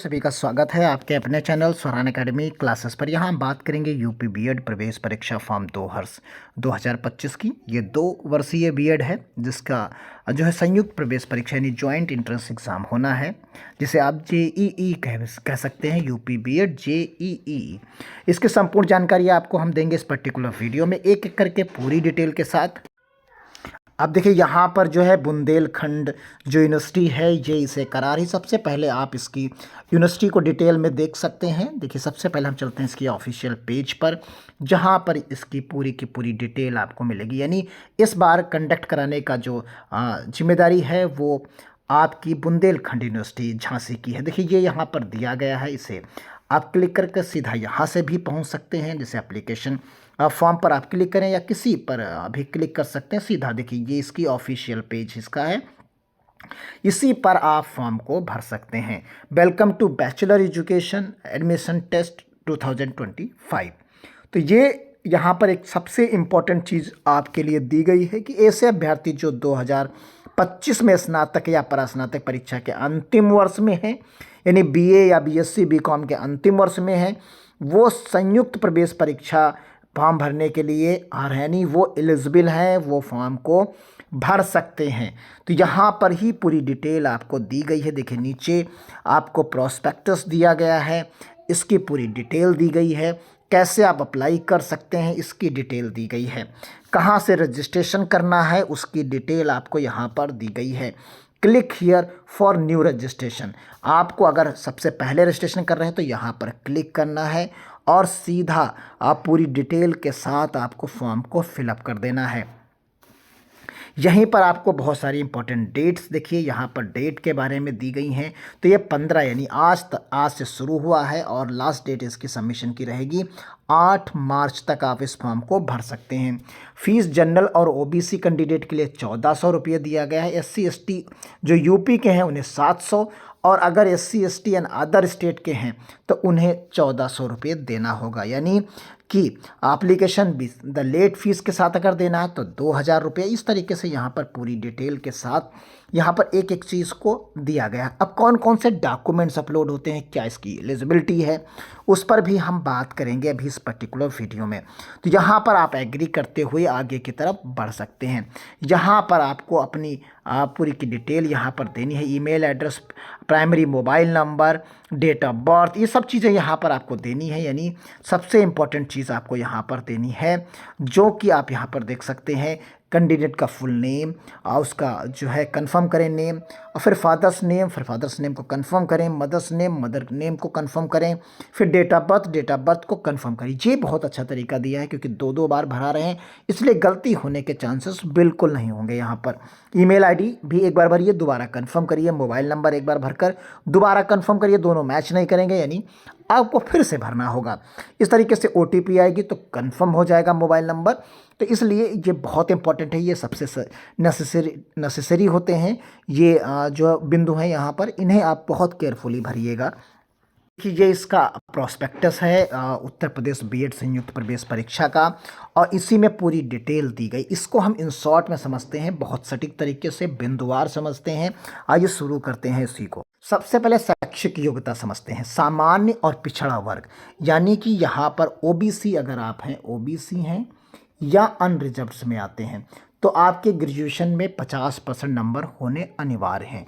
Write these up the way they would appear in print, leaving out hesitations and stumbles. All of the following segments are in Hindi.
सभी का स्वागत है आपके अपने चैनल स्वरान एकेडमी क्लासेस पर। यहाँ हम बात करेंगे यूपी बीएड प्रवेश परीक्षा फॉर्म 2025 की। ये 2 वर्षीय बीएड है जिसका जो है संयुक्त प्रवेश परीक्षा यानी जॉइंट एंट्रेंस एग्ज़ाम होना है, जिसे आप जेईई कह सकते हैं। यूपी बीएड जेईई, इसकी संपूर्ण जानकारी आपको हम देंगे इस पर्टिकुलर वीडियो में, एक एक करके पूरी डिटेल के साथ। अब देखिए यहाँ पर जो है बुंदेलखंड जो यूनिवर्सिटी है ये इसे करा रही। सबसे पहले आप इसकी यूनिवर्सिटी को डिटेल में देख सकते हैं। देखिए सबसे पहले हम चलते हैं इसकी ऑफिशियल पेज पर, जहाँ पर इसकी पूरी की पूरी डिटेल आपको मिलेगी। यानी इस बार कंडक्ट कराने का जो जिम्मेदारी है वो आपकी बुंदेलखंड यूनिवर्सिटी झांसी की है। देखिए ये यहाँ पर दिया गया है, इसे आप क्लिक करके सीधा यहाँ से भी पहुँच सकते हैं। जैसे एप्लीकेशन फॉर्म पर आप क्लिक करें या किसी पर भी क्लिक कर सकते हैं। सीधा देखिए ये इसकी ऑफिशियल पेज इसका है, इसी पर आप फॉर्म को भर सकते हैं। Welcome to bachelor education admission test 2025। तो ये यहाँ पर एक सबसे इम्पॉर्टेंट चीज़ आपके लिए दी गई है कि ऐसे अभ्यर्थी जो 2025 में स्नातक या परास्नातक परीक्षा के अंतिम वर्ष में हैं, यानी बीए या बीएससी बीकॉम के अंतिम वर्ष में हैं, वो संयुक्त प्रवेश परीक्षा फॉर्म भरने के लिए यानी वो एलिजिबल हैं, वो फॉर्म को भर सकते हैं। तो यहाँ पर ही पूरी डिटेल आपको दी गई है। देखिए नीचे आपको प्रोस्पेक्टस दिया गया है, इसकी पूरी डिटेल दी गई है। कैसे आप अप्लाई कर सकते हैं इसकी डिटेल दी गई है। कहाँ से रजिस्ट्रेशन करना है उसकी डिटेल आपको यहाँ पर दी गई है। Click here for new registration, आपको अगर सबसे पहले रजिस्ट्रेशन कर रहे हैं तो यहाँ पर क्लिक करना है और सीधा आप पूरी डिटेल के साथ आपको फॉर्म को फिलअप कर देना है। यहीं पर आपको बहुत सारी इंपॉर्टेंट डेट्स देखिए यहाँ पर डेट के बारे में दी गई हैं। तो ये 15 यानी आज से शुरू हुआ है और लास्ट डेट इसकी सबमिशन की रहेगी 8 मार्च तक आप इस फॉर्म को भर सकते हैं। फीस जनरल और ओबीसी कैंडिडेट के लिए 1400 रुपये दिया गया है। एससी एसटी जो यूपी के हैं उन्हें 700, और अगर SC ST and other state के हैं तो उन्हें 1400 रुपये देना होगा। यानी कि एप्लीकेशन भी द लेट फीस के साथ अगर देना है तो 2000 रुपये। इस तरीके से यहाँ पर पूरी डिटेल के साथ यहाँ पर एक एक चीज़ को दिया गया है। अब कौन कौन से डॉक्यूमेंट्स अपलोड होते हैं, क्या इसकी एलिजिबिलिटी है, उस पर भी हम बात करेंगे अभी इस पर्टिकुलर वीडियो में। तो यहाँ पर आप एग्री करते हुए आगे की तरफ बढ़ सकते हैं। यहाँ पर आपको अपनी पूरी की डिटेल यहाँ पर देनी है, email address, primary mobile number, date of birth, ये सब चीज़ें यहाँ पर आपको देनी है। यानी सबसे इम्पॉर्टेंट चीज़ आपको यहाँ पर देनी है, जो कि आप यहाँ पर देख सकते हैं। कैंडिडेट का फुल नेम और उसका जो है कंफर्म करें नेम, और फिर फादर्स नेम को कंफर्म करें, मदर नेम को कंफर्म करें, फिर डेट ऑफ बर्थ को कंफर्म करें। ये बहुत अच्छा तरीका दिया है क्योंकि दो बार भरा रहे हैं, इसलिए गलती होने के चांसेस बिल्कुल नहीं होंगे। यहाँ पर ईमेल आईडी भी एक बार भरिए, दोबारा कंफर्म करिए, मोबाइल नंबर एक बार भरकर दोबारा कंफर्म करिए, दोनों मैच नहीं करेंगे यानी आपको फिर से भरना होगा। इस तरीके से ओटीपी आएगी तो कंफर्म हो जाएगा मोबाइल नंबर। तो इसलिए ये बहुत इंपॉर्टेंट है, ये सबसे नेसेसरी होते हैं। ये जो बिंदु हैं यहाँ पर, इन्हें आप बहुत केयरफुली भरिएगा। देखिए ये इसका प्रोस्पेक्टस है उत्तर प्रदेश बीएड संयुक्त प्रवेश परीक्षा का, और इसी में पूरी डिटेल दी गई। इसको हम इन शॉर्ट में समझते हैं, बहुत सटीक तरीके से बिंदुवार समझते हैं। आइए शुरू करते हैं इसी को। सबसे पहले शैक्षिक योग्यता समझते हैं। सामान्य और पिछड़ा वर्ग, यानी कि यहाँ पर ओबीसी अगर आप हैं, ओबीसी हैं या अनरिजर्व्ड में आते हैं तो आपके ग्रेजुएशन में 50% नंबर होने अनिवार्य हैं।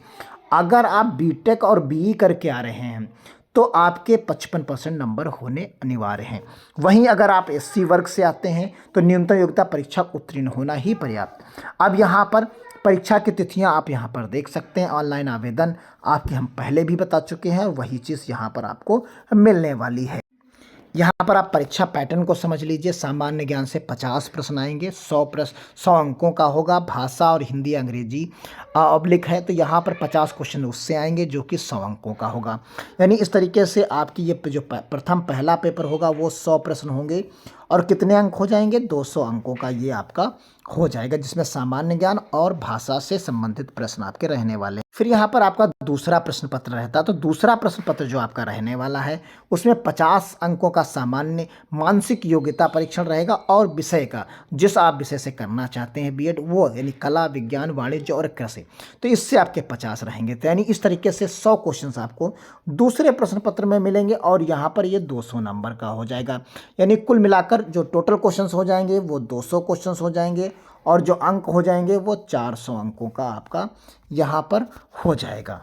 अगर आप बीटेक और बीई करके आ रहे हैं तो आपके 55% नंबर होने अनिवार्य हैं। वहीं अगर आप एससी वर्ग से आते हैं तो न्यूनतम योग्यता परीक्षा उत्तीर्ण होना ही पर्याप्त। अब यहाँ पर परीक्षा की तिथियां आप यहाँ पर देख सकते हैं। ऑनलाइन आवेदन आपके हम पहले भी बता चुके हैं, वही चीज़ यहाँ पर आपको मिलने वाली है। यहाँ पर आप परीक्षा पैटर्न को समझ लीजिए। सामान्य ज्ञान से 50 प्रश्न आएंगे, 100 अंकों का होगा। भाषा और हिंदी अंग्रेजी ऑब्लिक है तो यहाँ पर 50 क्वेश्चन उससे आएंगे जो कि 100 अंकों का होगा। यानी इस तरीके से आपकी ये जो पहला पेपर होगा वो 100 प्रश्न होंगे और कितने अंक हो जाएंगे, 200 अंकों का ये आपका हो जाएगा, जिसमें सामान्य ज्ञान और भाषा से संबंधित प्रश्न आपके रहने वाले हैं। फिर यहाँ पर आपका दूसरा प्रश्न पत्र रहता है। तो दूसरा प्रश्न पत्र जो आपका रहने वाला है उसमें 50 अंकों का सामान्य मानसिक योग्यता परीक्षण रहेगा और विषय का, जिस आप विषय से करना चाहते हैं बीएड, वो यानी कला, विज्ञान, वाणिज्य और कृषि, तो इससे आपके 50 रहेंगे। तो यानी इस तरीके से 100 क्वेश्चन आपको दूसरे प्रश्न पत्र में मिलेंगे और यहाँ पर ये 200 नंबर का हो जाएगा। यानी कुल मिलाकर जो टोटल क्वेश्चन हो जाएंगे वो 200 क्वेश्चन हो जाएंगे और जो अंक हो जाएंगे वो 400 अंकों का आपका यहाँ पर हो जाएगा।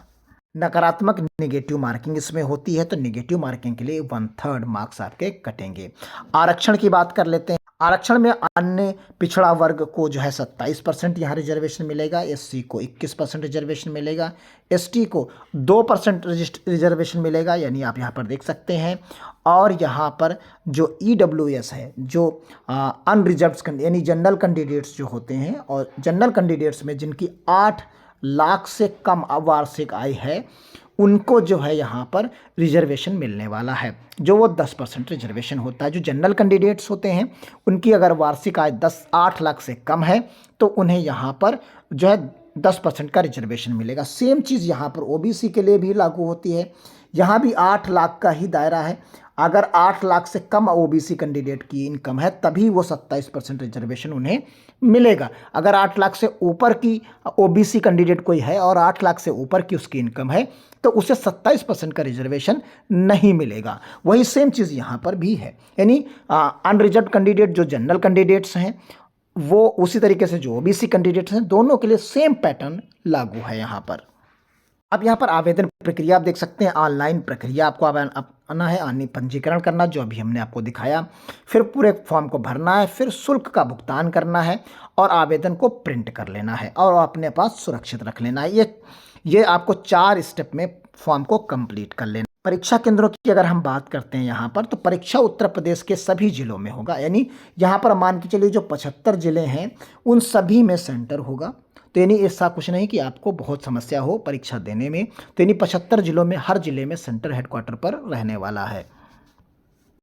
नकारात्मक नेगेटिव मार्किंग इसमें होती है, तो नेगेटिव मार्किंग के लिए 1/3 मार्क्स आपके कटेंगे। आरक्षण की बात कर लेते हैं। आरक्षण में अन्य पिछड़ा वर्ग को जो है 27% यहाँ रिजर्वेशन मिलेगा, एससी को 21% रिजर्वेशन मिलेगा, एसटी को 2% रिजर्वेशन मिलेगा, यानी आप यहाँ पर देख सकते हैं। और यहाँ पर जो ईडब्ल्यूएस है, जो अनरिजर्व्ड यानी जनरल कैंडिडेट्स जो होते हैं, और जनरल कैंडिडेट्स में जिनकी 8 लाख से कम वार्षिक आय है, उनको जो है यहाँ पर रिजर्वेशन मिलने वाला है, जो वो 10% रिजर्वेशन होता है। जो जनरल कैंडिडेट्स होते हैं उनकी अगर वार्षिक आय 8 लाख से कम है तो उन्हें यहाँ पर जो है 10% का रिजर्वेशन मिलेगा। सेम चीज़ यहाँ पर ओबीसी के लिए भी लागू होती है। यहाँ भी 8 लाख का ही दायरा है। अगर 8 लाख से कम ओबीसी कैंडिडेट की इनकम है तभी वो 27% रिजर्वेशन उन्हें मिलेगा। अगर 8 लाख से ऊपर की ओबीसी कैंडिडेट कोई है और 8 लाख से ऊपर की उसकी इनकम है तो उसे 27% का रिजर्वेशन नहीं मिलेगा। वही सेम चीज़ यहाँ पर भी है, यानी अनरिजर्व्ड कैंडिडेट जो जनरल कैंडिडेट्स हैं वो उसी तरीके से जो ओबीसी कैंडिडेट्स हैं, दोनों के लिए सेम पैटर्न लागू है यहाँ पर। अब यहाँ पर आवेदन प्रक्रिया आप देख सकते हैं। ऑनलाइन प्रक्रिया आपको आना है, ऑनलाइन पंजीकरण करना जो अभी हमने आपको दिखाया, फिर पूरे फॉर्म को भरना है, फिर शुल्क का भुगतान करना है और आवेदन को प्रिंट कर लेना है और अपने पास सुरक्षित रख लेना है। ये आपको 4 स्टेप में फॉर्म को कंप्लीट कर लेना। परीक्षा केंद्रों की अगर हम बात करते हैं यहाँ पर, तो परीक्षा उत्तर प्रदेश के सभी जिलों में होगा, यानी यहाँ पर मान के चलिए जो 75 जिले हैं उन सभी में सेंटर होगा। तो यानी ऐसा कुछ नहीं कि आपको बहुत समस्या हो परीक्षा देने में, तो यानी 75 जिलों में हर जिले में सेंटर हेडक्वार्टर पर रहने वाला है।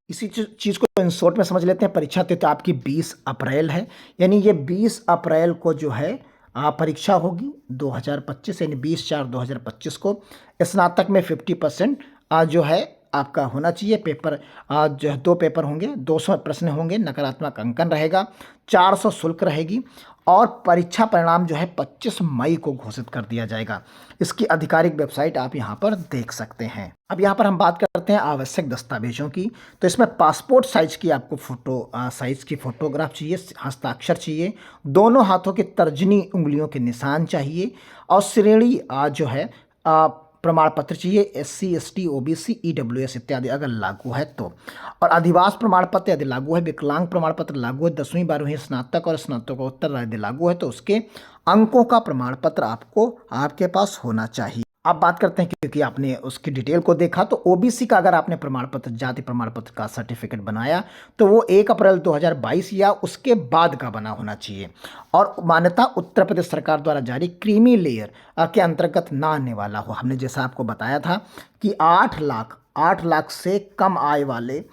इसी चीज़ को इन शॉर्ट में समझ लेते हैं। परीक्षा तो आपकी 20 अप्रैल है, यानी ये 20 अप्रैल को जो है परीक्षा होगी 2025, यानी 20/4/2025 को। स्नातक में 50% जो है आपका होना चाहिए। पेपर जो है 2 पेपर होंगे, 200 प्रश्न होंगे, नकारात्मक अंकन रहेगा, 400 शुल्क रहेगी और परीक्षा परिणाम जो है 25 मई को घोषित कर दिया जाएगा। इसकी आधिकारिक वेबसाइट आप यहाँ पर देख सकते हैं। अब यहाँ पर हम बात करते हैं आवश्यक दस्तावेजों की। तो इसमें पासपोर्ट साइज़ की आपको साइज़ की फ़ोटोग्राफ चाहिए, हस्ताक्षर चाहिए, दोनों हाथों की तर्जनी उंगलियों के निशान चाहिए और श्रेणी जो है प्रमाण पत्र चाहिए, एससी, एसटी, ओबीसी, ईडब्ल्यूएस इत्यादि अगर लागू है तो। और अधिवास प्रमाण पत्र यदि लागू है, विकलांग प्रमाण पत्र लागू है, 10वीं 12वीं स्नातक और स्नातकोत्तर यदि लागू है तो उसके अंकों का प्रमाण पत्र आपके पास होना चाहिए। अब बात करते हैं, क्योंकि आपने उसकी डिटेल को देखा, तो ओबीसी का अगर आपने प्रमाण पत्र, जाति प्रमाण पत्र का सर्टिफिकेट बनाया तो वो 1 अप्रैल 2022 या उसके बाद का बना होना चाहिए और मान्यता उत्तर प्रदेश सरकार द्वारा जारी क्रीमी लेयर के अंतर्गत ना आने वाला हो। हमने जैसा आपको बताया था कि 8 लाख से कम आय वाले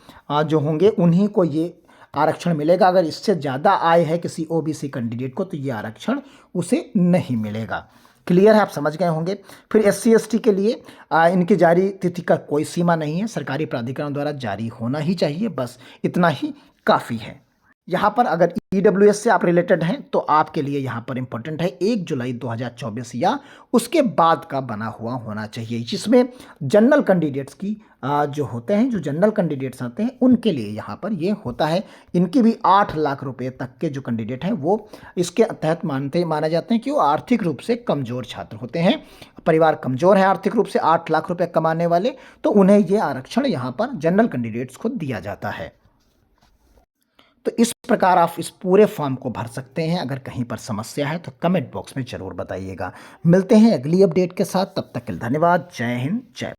जो होंगे उन्हीं को ये आरक्षण मिलेगा। अगर इससे ज़्यादा आय है किसी ओबीसी कैंडिडेट को तो ये आरक्षण उसे नहीं मिलेगा। क्लियर है, आप समझ गए होंगे। फिर एससी एसटी के लिए इनकी जारी तिथि का कोई सीमा नहीं है, सरकारी प्राधिकरण द्वारा जारी होना ही चाहिए, बस इतना ही काफ़ी है। यहाँ पर अगर ईडब्ल्यूएस से आप रिलेटेड हैं तो आपके लिए यहाँ पर इम्पोर्टेंट है 1 जुलाई 2024 या उसके बाद का बना हुआ होना चाहिए, जिसमें जनरल कैंडिडेट्स की जो होते हैं, जो जनरल कैंडिडेट्स आते हैं उनके लिए यहाँ पर ये होता है। इनकी भी 8 लाख रुपए तक के जो कैंडिडेट हैं वो इसके तहत माना जाते हैं कि वो आर्थिक रूप से कमज़ोर छात्र होते हैं, परिवार कमज़ोर है आर्थिक रूप से, 8 लाख रुपये कमाने वाले, तो उन्हें ये आरक्षण यहाँ पर जनरल कैंडिडेट्स को दिया जाता है। तो इस प्रकार आप इस पूरे फॉर्म को भर सकते हैं। अगर कहीं पर समस्या है तो कमेंट बॉक्स में ज़रूर बताइएगा। मिलते हैं अगली अपडेट के साथ, तब तक के लिए धन्यवाद। जय हिंद, जय